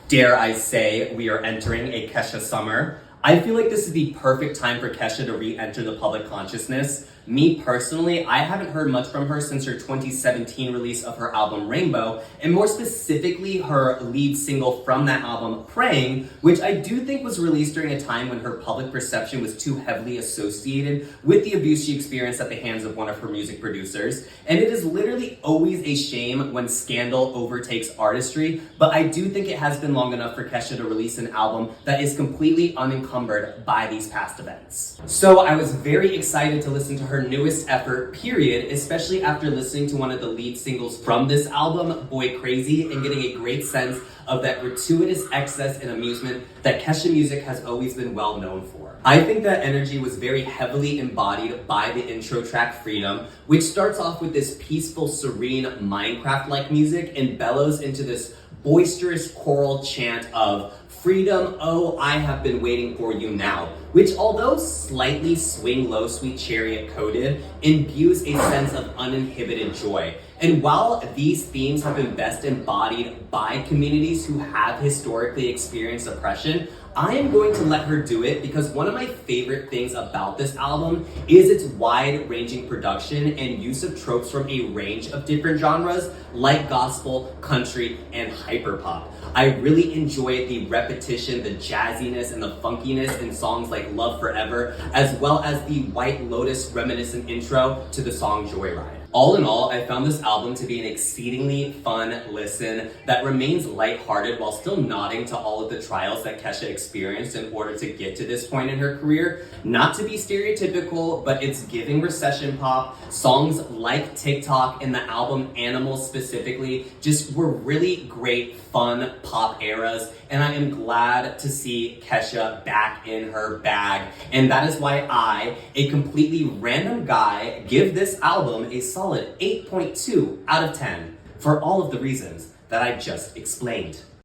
Dare I say, we are entering a Kesha summer. I feel like this is the perfect time for Kesha to re-enter the public consciousness. Me personally, I haven't heard much from her since her 2017 release of her album Rainbow, and more specifically her lead single from that album, Praying, which I do think was released during a time when her public perception was too heavily associated with the abuse she experienced at the hands of one of her music producers. And it is literally always a shame when scandal overtakes artistry, but I do think it has been long enough for Kesha to release an album that is completely unencumbered by these past events. So I was very excited to listen to her newest effort, period, especially after listening to one of the lead singles from this album, Boy Crazy, and getting a great sense of that gratuitous excess and amusement that Kesha music has always been well known for. I think that energy was very heavily embodied by the intro track Freedom, which starts off with this peaceful, serene, Minecraft-like music and bellows into this boisterous choral chant of "Freedom, oh, I have been waiting for you now," which, although slightly swing low sweet chariot coded, imbues a sense of uninhibited joy. And while these themes have been best embodied by communities who have historically experienced oppression, I am going to let her do it because one of my favorite things about this album is its wide-ranging production and use of tropes from a range of different genres like gospel, country, and hyperpop. I really enjoy the repetition, the jazziness, and the funkiness in songs like Love Forever, as well as the White Lotus reminiscent intro to the song Joyride. All in all, I found this album to be an exceedingly fun listen that remains lighthearted while still nodding to all of the trials that Kesha experienced in order to get to this point in her career. Not to be stereotypical, but it's giving recession pop. Songs like TikTok and the album Animals specifically just were really great, fun pop eras, and I am glad to see Kesha back in her bag. And that is why I, a completely random guy, give this album a solid 8.2 out of 10 for all of the reasons that I just explained.